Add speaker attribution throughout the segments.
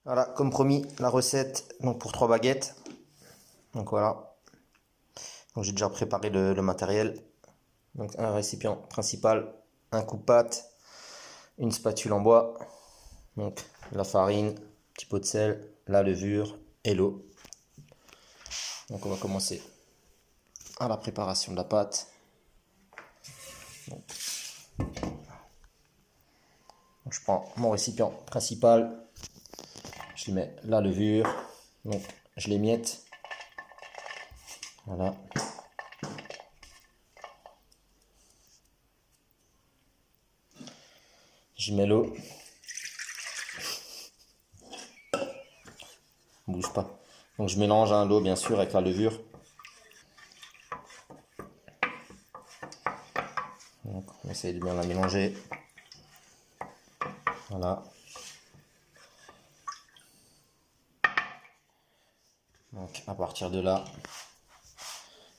Speaker 1: Voilà, comme promis, la recette donc pour 3 baguettes. Donc voilà. Donc j'ai déjà préparé le matériel. Donc un récipient principal, un coupe-pâte, une spatule en bois, donc la farine, petit pot de sel, la levure et l'eau. Donc on va commencer à la préparation de la pâte. Donc, je prends mon récipient principal, je mets la levure, donc je l'émiette. Voilà. Je mets l'eau. Bouge pas. Donc je mélange l'eau bien sûr avec la levure. Donc on essaye de bien la mélanger. Voilà. Donc à partir de là,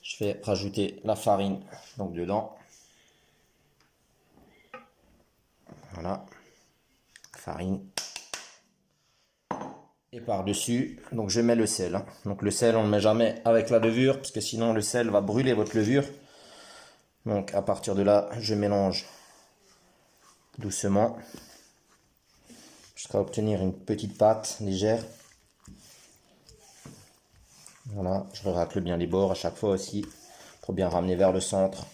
Speaker 1: je vais rajouter la farine donc dedans. Voilà. Farine. Et par-dessus, donc je mets le sel. Donc le sel, on ne le met jamais avec la levure, parce que sinon le sel va brûler votre levure. Donc à partir de là, je mélange doucement jusqu'à obtenir une petite pâte légère. Voilà, je racle bien les bords à chaque fois aussi, pour bien ramener vers le centre.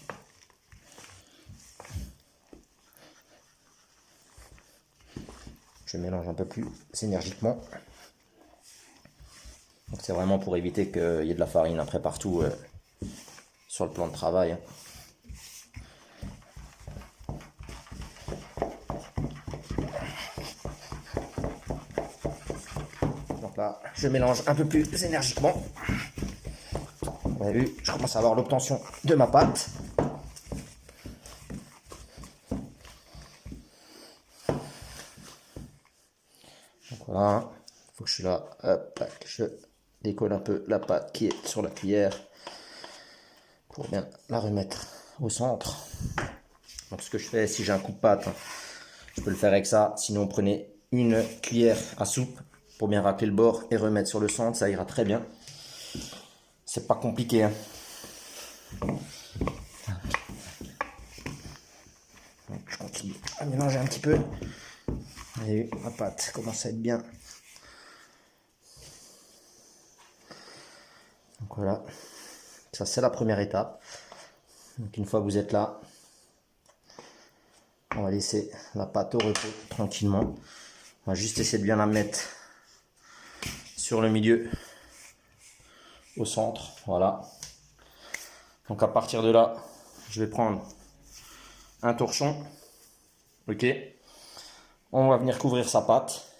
Speaker 1: Je mélange un peu plus énergiquement. Donc c'est vraiment pour éviter qu'il y ait de la farine après partout sur le plan de travail. Donc là, je mélange un peu plus énergiquement. Vous avez vu, je commence à avoir l'obtention de ma pâte. Donc voilà, il faut que je suis là, hop, je décolle un peu la pâte qui est sur la cuillère pour bien la remettre au centre. Donc ce que je fais, si j'ai un coupe-pâte, je peux le faire avec ça. Sinon, prenez une cuillère à soupe pour bien racler le bord et remettre sur le centre, ça ira très bien. C'est pas compliqué. Donc, je continue à mélanger un petit peu. Vous avez vu, ma pâte commence à être bien. Donc voilà, ça c'est la première étape. Donc une fois que vous êtes là, on va laisser la pâte au repos tranquillement. On va juste essayer de bien la mettre sur le milieu, au centre, voilà. Donc à partir de là, je vais prendre un torchon, ok. On va venir couvrir sa pâte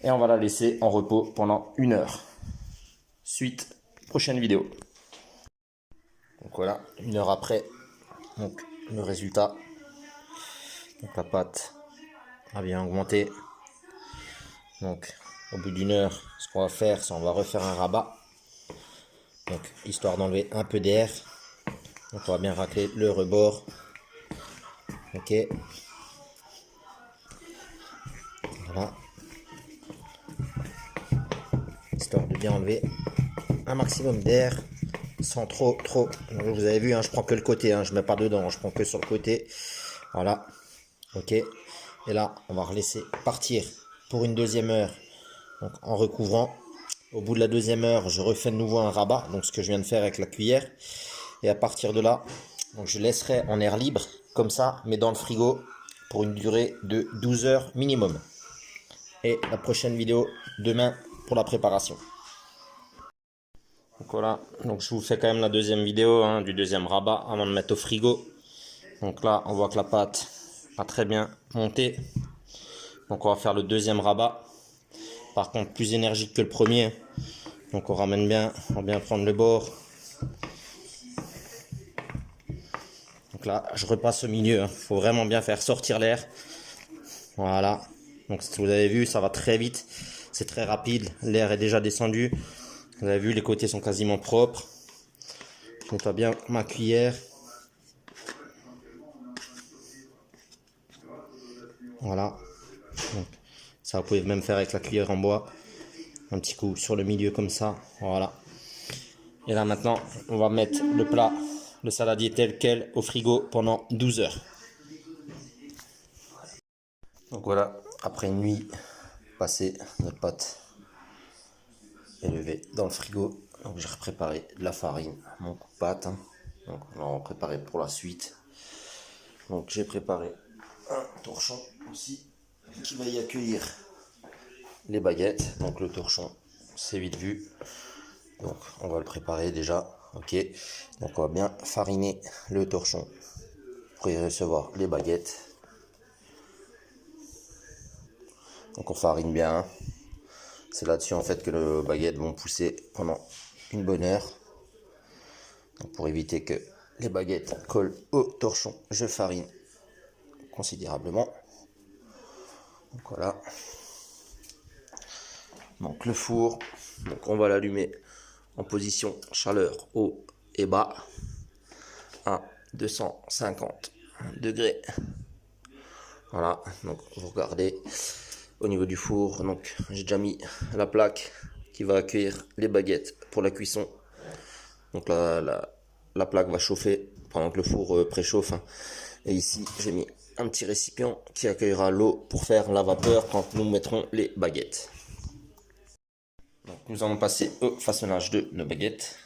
Speaker 1: et on va la laisser en repos pendant 1 heure. Suite, prochaine vidéo. Donc voilà, 1 heure après, donc le résultat. Donc la pâte a bien augmenté. Donc au bout d'1 heure, ce qu'on va faire, c'est on va refaire un rabat. Donc histoire d'enlever un peu d'air. Donc on va bien racler le rebord. Ok. Voilà. Histoire de bien enlever un maximum d'air sans trop. Donc, vous avez vu, hein, je prends que le côté, hein, je mets pas dedans, je prends que sur le côté. Voilà. Ok. Et là, on va laisser partir pour une 2e heure. Donc en recouvrant. Au bout de la 2e heure, je refais de nouveau un rabat, donc ce que je viens de faire avec la cuillère. Et à partir de là, donc je laisserai en air libre, comme ça, mais dans le frigo, pour une durée de 12 heures minimum. Et la prochaine vidéo demain pour la préparation. Donc voilà, donc je vous fais quand même la 2e vidéo du 2e rabat avant de mettre au frigo. Donc là, on voit que la pâte a très bien monté. Donc on va faire le 2e rabat. Par contre, plus énergique que le premier. Donc on ramène bien, on va bien prendre le bord. Donc là, je repasse au milieu. Faut vraiment bien faire sortir l'air. Voilà. Donc si vous avez vu, ça va très vite. C'est très rapide. L'air est déjà descendu. Vous avez vu, les côtés sont quasiment propres. Je nettoie bien ma cuillère. Voilà. Donc, Ça, vous pouvez même faire avec la cuillère en bois. Un petit coup sur le milieu comme ça. Voilà. Et là maintenant, on va mettre le plat, le saladier tel quel au frigo pendant 12 heures. Donc voilà, après une nuit passée, notre pâte est levée dans le frigo. Donc j'ai préparé de la farine, mon coup de pâte. Donc on va en préparer pour la suite. Donc j'ai préparé un torchon aussi qui va y accueillir les baguettes. Donc le torchon, c'est vite vu. Donc on va le préparer déjà. Ok. Donc on va bien fariner le torchon pour y recevoir les baguettes. Donc on farine bien. C'est là-dessus en fait que les baguettes vont pousser pendant une bonne heure. Donc pour éviter que les baguettes collent au torchon, je farine considérablement. Donc voilà. Donc le four, donc on va l'allumer en position chaleur haut et bas à 250 degrés. Voilà, donc vous regardez au niveau du four, donc j'ai déjà mis la plaque qui va accueillir les baguettes pour la cuisson. Donc la plaque va chauffer pendant que le four préchauffe. Et ici j'ai mis un petit récipient qui accueillera l'eau pour faire la vapeur quand nous mettrons les baguettes. Donc nous allons passer au façonnage de nos baguettes.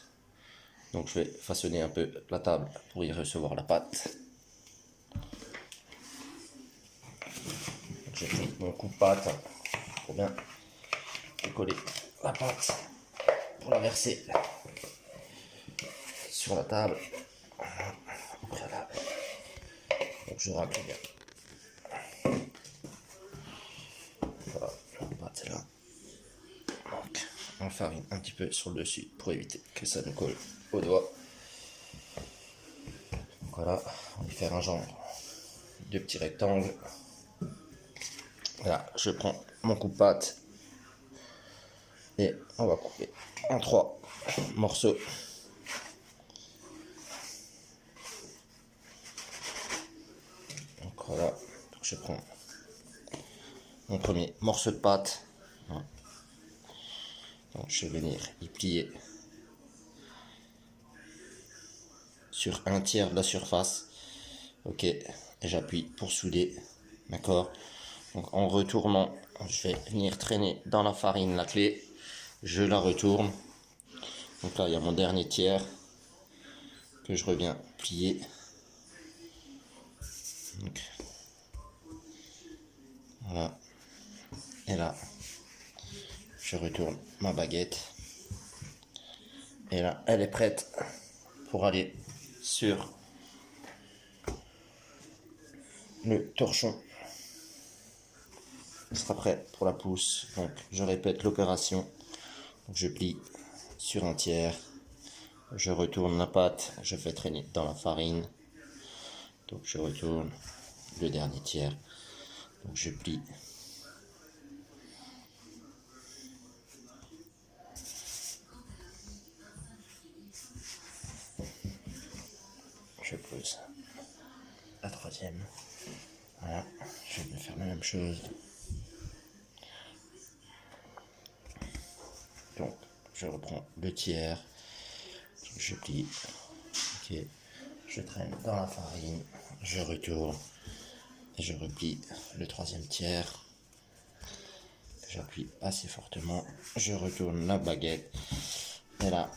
Speaker 1: Donc je vais façonner un peu la table pour y recevoir la pâte. J'ai pris mon coup de pâte pour bien coller la pâte pour la verser sur la table au préalable. Donc je racle bien. Voilà, la pâte est là. Donc on farine un petit peu sur le dessus pour éviter que ça nous colle au doigt. Donc voilà, on va y faire un genre de petits rectangles. Là, je prends mon coup de pâte et on va couper en 3 morceaux. Donc voilà, donc je prends mon premier morceau de pâte. Donc je vais venir y plier sur un tiers de la surface. Ok, et j'appuie pour souder. D'accord. Donc en retournant, je vais venir traîner dans la farine la clé. Je la retourne. Donc là, il y a mon dernier tiers que je reviens plier. Donc, voilà. Et là, je retourne ma baguette. Et là, elle est prête pour aller sur le torchon. Elle sera prêt pour la pousse. Donc, je répète l'opération. Donc, je plie sur un tiers. Je retourne la pâte. Je fais traîner dans la farine. Donc, je retourne le dernier tiers. Donc, je plie. Je pose la troisième. Voilà, je vais faire la même chose. Donc, je reprends le tiers. Je plie. Ok. Je traîne dans la farine. Je retourne. Et je replie le troisième tiers. J'appuie assez fortement. Je retourne la baguette. Et là,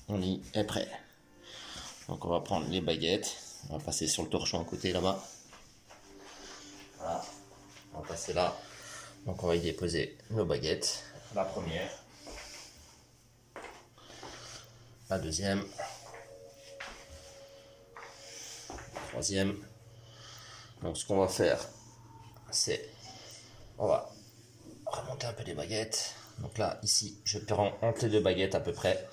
Speaker 1: on y est prêt. Donc, on va prendre les baguettes. On va passer sur le torchon à côté là-bas. Voilà. On va passer là. Donc, on va y déposer nos baguettes. La première. La deuxième. La troisième. Donc, ce qu'on va faire, c'est... On va remonter un peu les baguettes. Donc là, ici, je prends entre les deux baguettes à peu près.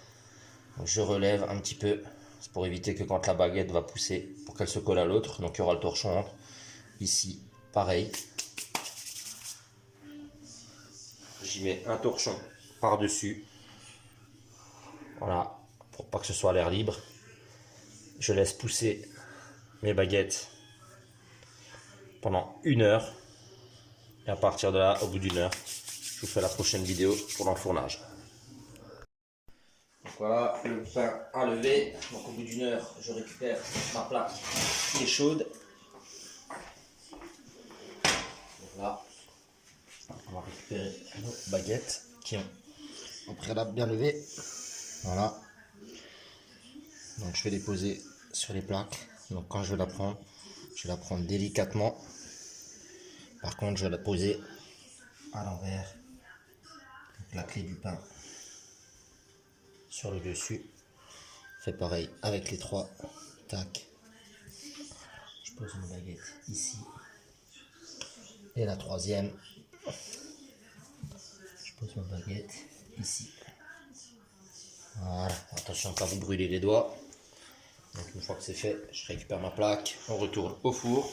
Speaker 1: Donc, je relève un petit peu. C'est pour éviter que quand la baguette va pousser, pour qu'elle se colle à l'autre. Donc, il y aura le torchon entre. Ici, pareil. J'y mets un torchon par-dessus. Voilà, pour pas que ce soit à l'air libre. Je laisse pousser mes baguettes pendant 1 heure. Et à partir de là, au bout d'1 heure, je vous fais la prochaine vidéo pour l'enfournage. Donc voilà, le pain à lever. Donc au bout d'1 heure, je récupère ma plaque qui est chaude. Voilà. On va récupérer nos baguettes qui ont au préalable bien levé. Voilà. Donc je vais les poser sur les plaques. Donc quand je vais la prendre délicatement. Par contre, je vais la poser à l'envers. Donc la clé du pain sur le dessus. Fait pareil avec les 3. Tac. Je pose une baguette ici. Et la 3e. Je pose ma baguette ici. Voilà. Attention à ne pas vous brûler les doigts. Donc une fois que c'est fait, je récupère ma plaque. On retourne au four.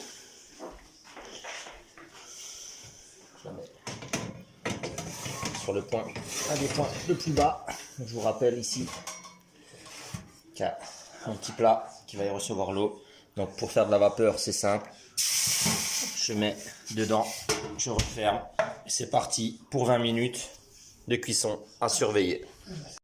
Speaker 1: Je la mets sur le point, un des points le plus bas. Donc, je vous rappelle ici qu'il y a un petit plat qui va y recevoir l'eau. Donc pour faire de la vapeur, c'est simple. Je mets dedans, je referme. C'est parti pour 20 minutes de cuisson à surveiller.